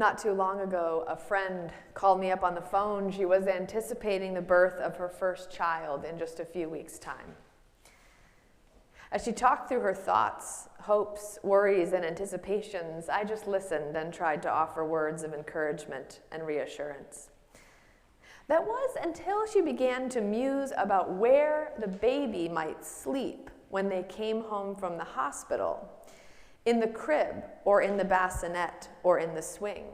Not too long ago, a friend called me up on the phone. She was anticipating the birth of her first child in just a few weeks' time. As she talked through her thoughts, hopes, worries, and anticipations, I just listened and tried to offer words of encouragement and reassurance. That was until she began to muse about where the baby might sleep when they came home from the hospital, in the crib, or in the bassinet, or in the swing.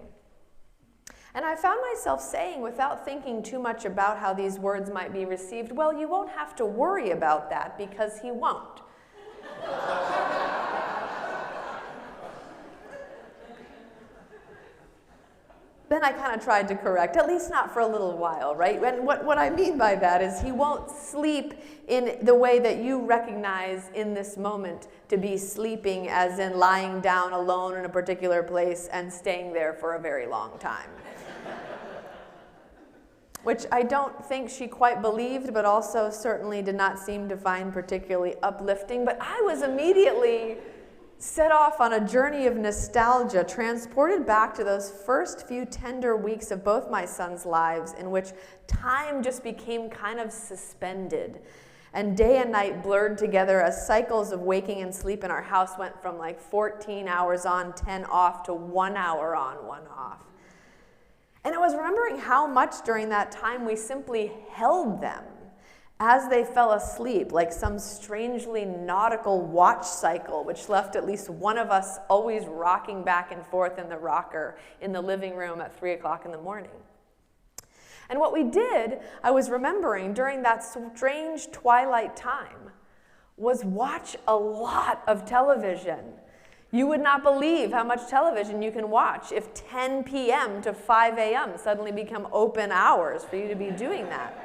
And I found myself saying, without thinking too much about how these words might be received, well, you won't have to worry about that because he won't. Then I kind of tried to correct, at least not for a little while, right? And what I mean by that is he won't sleep in the way that you recognize in this moment to be sleeping, as in lying down alone in a particular place and staying there for a very long time. Which I don't think she quite believed, but also certainly did not seem to find particularly uplifting. But I was immediately set off on a journey of nostalgia, transported back to those first few tender weeks of both my sons' lives, in which time just became kind of suspended, and day and night blurred together as cycles of waking and sleep in our house went from like 14 hours on, 10 off, to 1 hour on, 1 off. And I was remembering how much during that time we simply held them as they fell asleep, like some strangely nautical watch cycle, which left at least one of us always rocking back and forth in the rocker in the living room at 3 o'clock in the morning. And what we did, I was remembering during that strange twilight time, was watch a lot of television. You would not believe how much television you can watch if 10 p.m. to 5 a.m. suddenly become open hours for you to be doing that.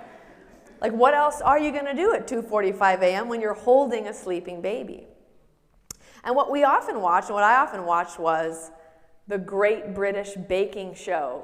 Like, what else are you going to do at 2:45 a.m. when you're holding a sleeping baby? And what we often watched, and what I often watched, was the Great British Baking Show.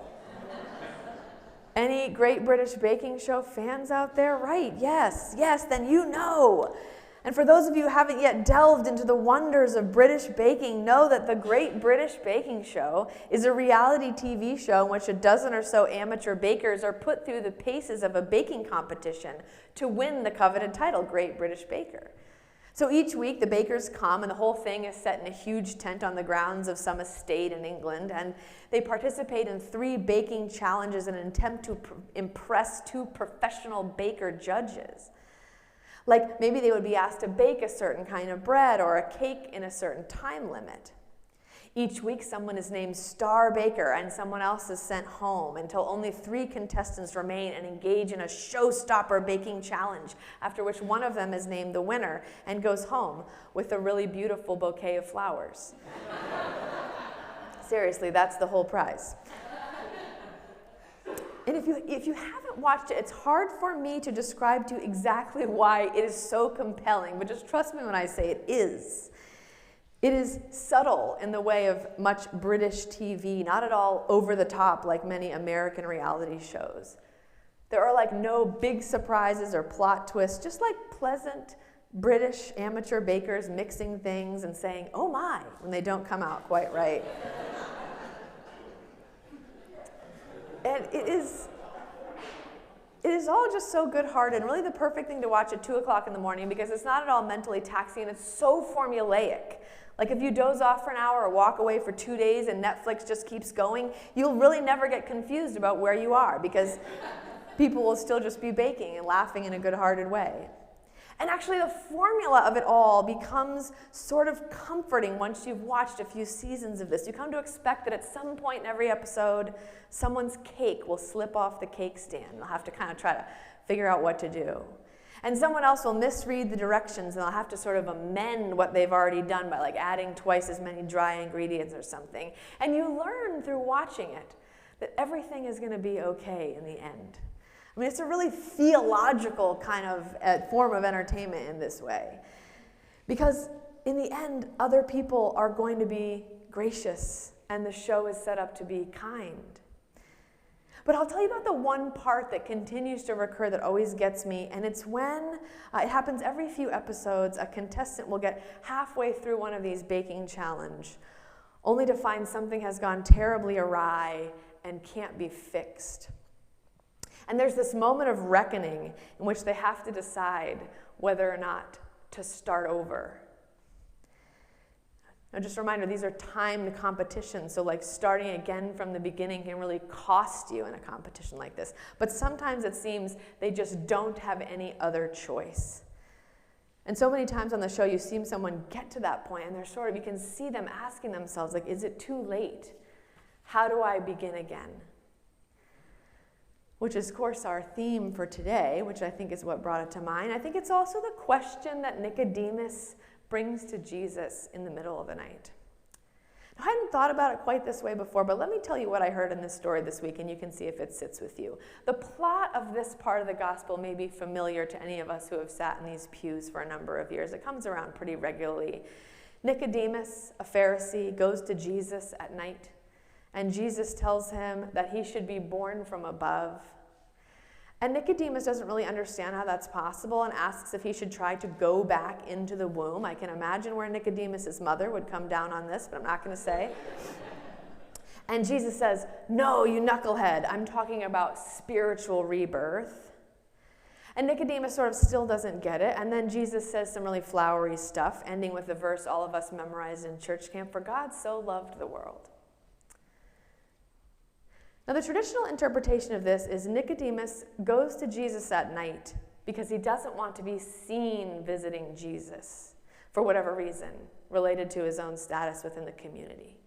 Any Great British Baking Show fans out there? Right, yes, then you know. And for those of you who haven't yet delved into the wonders of British baking, know that the Great British Baking Show is a reality TV show in which a dozen or so amateur bakers are put through the paces of a baking competition to win the coveted title, Great British Baker. So each week the bakers come, and the whole thing is set in a huge tent on the grounds of some estate in England, and they participate in 3 baking challenges in an attempt to impress 2 professional baker judges. Like maybe they would be asked to bake a certain kind of bread or a cake in a certain time limit. Each week someone is named star baker and someone else is sent home until only 3 contestants remain and engage in a showstopper baking challenge, after which one of them is named the winner and goes home with a really beautiful bouquet of flowers. Seriously, that's the whole prize. And if you haven't watched it, it's hard for me to describe to you exactly why it is so compelling, but just trust me when I say it is. It is subtle in the way of much British TV, not at all over the top like many American reality shows. There are like no big surprises or plot twists, just like pleasant British amateur bakers mixing things and saying, "Oh my," when they don't come out quite right. And it is all just so good-hearted, and really the perfect thing to watch at 2 o'clock in the morning, because it's not at all mentally taxing and it's so formulaic. Like if you doze off for an hour or walk away for 2 days and Netflix just keeps going, you'll really never get confused about where you are, because people will still just be baking and laughing in a good-hearted way. And actually the formula of it all becomes sort of comforting once you've watched a few seasons of this. You come to expect that at some point in every episode, someone's cake will slip off the cake stand. They'll have to kind of try to figure out what to do. And someone else will misread the directions and they'll have to sort of amend what they've already done by like adding twice as many dry ingredients or something. And you learn through watching it that everything is going to be okay in the end. I mean, it's a really theological kind of form of entertainment in this way. Because in the end, other people are going to be gracious, and the show is set up to be kind. But I'll tell you about the one part that continues to recur that always gets me, and it's when, it happens every few episodes, a contestant will get halfway through one of these baking challenges, only to find something has gone terribly awry and can't be fixed. And there's this moment of reckoning in which they have to decide whether or not to start over. Now, just a reminder, these are timed competitions, so like starting again from the beginning can really cost you in a competition like this. But sometimes it seems they just don't have any other choice. And so many times on the show, you see someone get to that point, and they're you can see them asking themselves, like, is it too late? How do I begin again? Which is, of course, our theme for today, which I think is what brought it to mind. I think it's also the question that Nicodemus brings to Jesus in the middle of the night. Now, I hadn't thought about it quite this way before, but let me tell you what I heard in this story this week, and you can see if it sits with you. The plot of this part of the gospel may be familiar to any of us who have sat in these pews for a number of years. It comes around pretty regularly. Nicodemus, a Pharisee, goes to Jesus at night, and Jesus tells him that he should be born from above. And Nicodemus doesn't really understand how that's possible and asks if he should try to go back into the womb. I can imagine where Nicodemus' mother would come down on this, but I'm not going to say. And Jesus says, "No, you knucklehead, I'm talking about spiritual rebirth." And Nicodemus sort of still doesn't get it. And then Jesus says some really flowery stuff, ending with the verse all of us memorized in church camp, "For God so loved the world." Now, the traditional interpretation of this is Nicodemus goes to Jesus at night because he doesn't want to be seen visiting Jesus for whatever reason related to his own status within the community.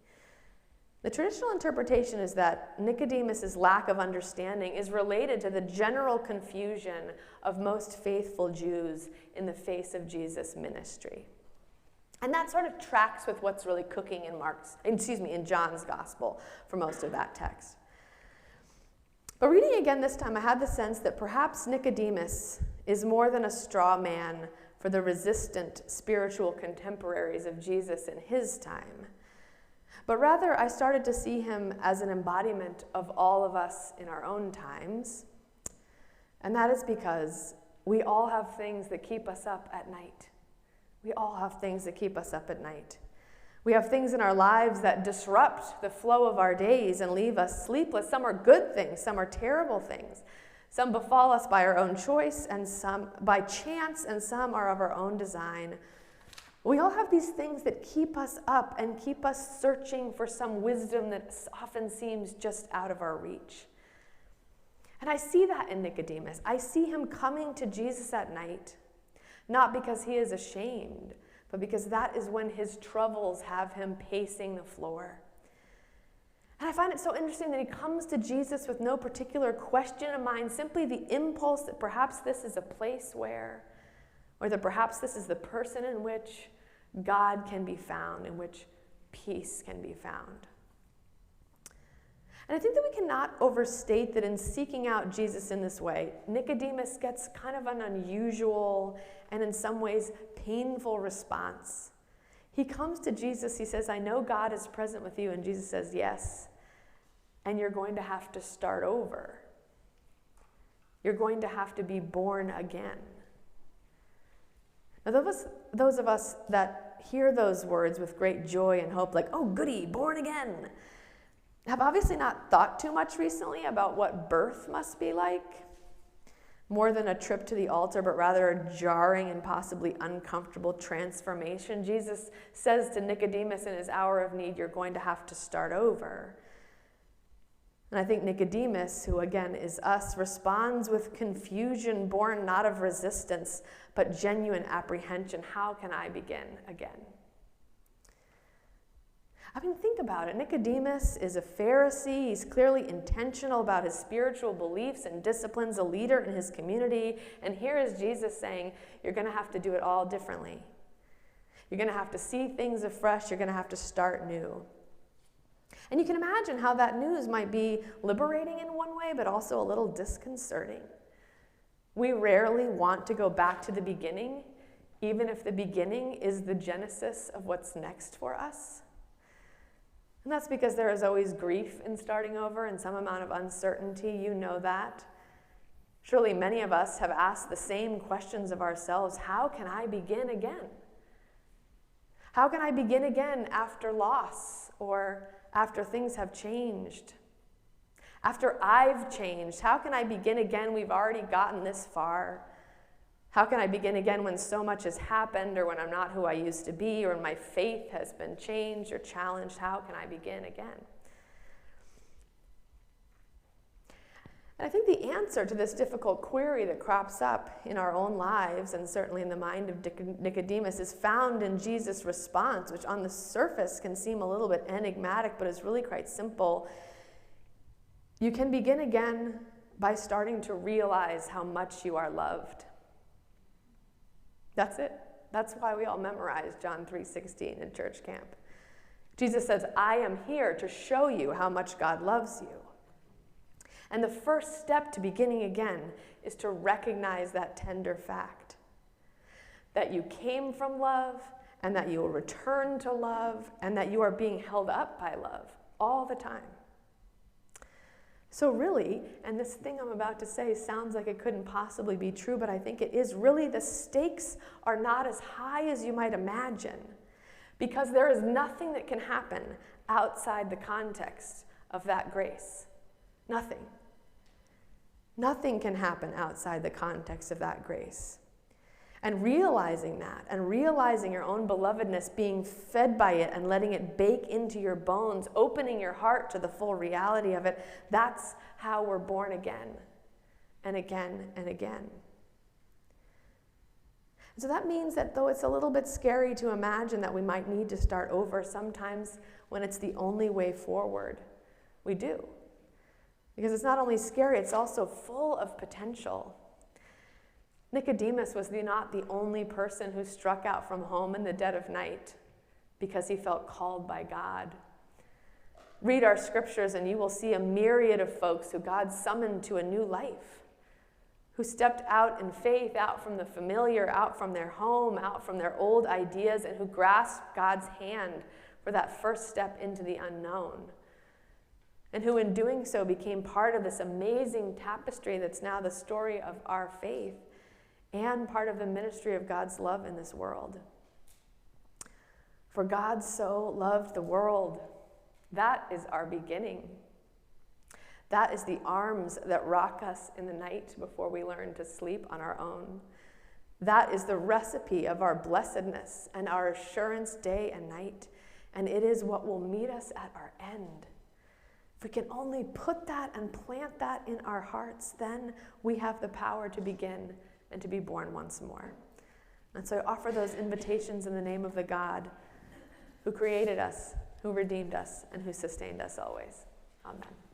The traditional interpretation is that Nicodemus' lack of understanding is related to the general confusion of most faithful Jews in the face of Jesus' ministry. And that sort of tracks with what's really cooking in John's gospel for most of that text. But reading again this time, I had the sense that perhaps Nicodemus is more than a straw man for the resistant spiritual contemporaries of Jesus in his time. But rather, I started to see him as an embodiment of all of us in our own times. And that is because we all have things that keep us up at night. We all have things that keep us up at night. We have things in our lives that disrupt the flow of our days and leave us sleepless. Some are good things, some are terrible things. Some befall us by our own choice, and some by chance, and some are of our own design. We all have these things that keep us up and keep us searching for some wisdom that often seems just out of our reach. And I see that in Nicodemus. I see him coming to Jesus at night, not because he is ashamed, but because that is when his troubles have him pacing the floor. And I find it so interesting that he comes to Jesus with no particular question in mind, simply the impulse that perhaps this is a place where, or that perhaps this is the person in which God can be found, in which peace can be found. And I think that we cannot overstate that in seeking out Jesus in this way, Nicodemus gets kind of an unusual and in some ways painful response. He comes to Jesus, he says, "I know God is present with you," and Jesus says, "Yes, and you're going to have to start over. You're going to have to be born again." Now, those of us that hear those words with great joy and hope, like, "Oh, goody, born again," have obviously not thought too much recently about what birth must be like. More than a trip to the altar, but rather a jarring and possibly uncomfortable transformation. Jesus says to Nicodemus in his hour of need, "You're going to have to start over." And I think Nicodemus, who again is us, responds with confusion born not of resistance, but genuine apprehension. How can I begin again? I mean, think about it. Nicodemus is a Pharisee. He's clearly intentional about his spiritual beliefs and disciplines, a leader in his community. And here is Jesus saying, you're going to have to do it all differently. You're going to have to see things afresh. You're going to have to start new. And you can imagine how that news might be liberating in one way, but also a little disconcerting. We rarely want to go back to the beginning, even if the beginning is the genesis of what's next for us. And that's because there is always grief in starting over and some amount of uncertainty. You know that. Surely many of us have asked the same questions of ourselves. How can I begin again? How can I begin again after loss, or after things have changed. After I've changed, how can I begin again? We've already gotten this far. How can I begin again when so much has happened, or when I'm not who I used to be, or when my faith has been changed or challenged? How can I begin again? And I think the answer to this difficult query that crops up in our own lives, and certainly in the mind of Nicodemus, is found in Jesus' response, which on the surface can seem a little bit enigmatic, but is really quite simple. You can begin again by starting to realize how much you are loved. That's it. That's why we all memorize John 3:16 in church camp. Jesus says, I am here to show you how much God loves you. And the first step to beginning again is to recognize that tender fact, that you came from love, and that you will return to love, and that you are being held up by love all the time. So really, and this thing I'm about to say sounds like it couldn't possibly be true, but I think it is, really the stakes are not as high as you might imagine, because there is nothing that can happen outside the context of that grace. Nothing. Nothing can happen outside the context of that grace. And realizing that, and realizing your own belovedness, being fed by it and letting it bake into your bones, opening your heart to the full reality of it, that's how we're born again and again and again. So that means that though it's a little bit scary to imagine that we might need to start over, sometimes when it's the only way forward, we do. Because it's not only scary, it's also full of potential. Nicodemus was not the only person who struck out from home in the dead of night because he felt called by God. Read our scriptures and you will see a myriad of folks who God summoned to a new life, who stepped out in faith, out from the familiar, out from their home, out from their old ideas, and who grasped God's hand for that first step into the unknown. And who in doing so became part of this amazing tapestry that's now the story of our faith, and part of the ministry of God's love in this world. For God so loved the world. That is our beginning. That is the arms that rock us in the night before we learn to sleep on our own. That is the recipe of our blessedness and our assurance day and night. And it is what will meet us at our end. If we can only put that and plant that in our hearts, then we have the power to begin and to be born once more. And so I offer those invitations in the name of the God who created us, who redeemed us, and who sustained us always. Amen.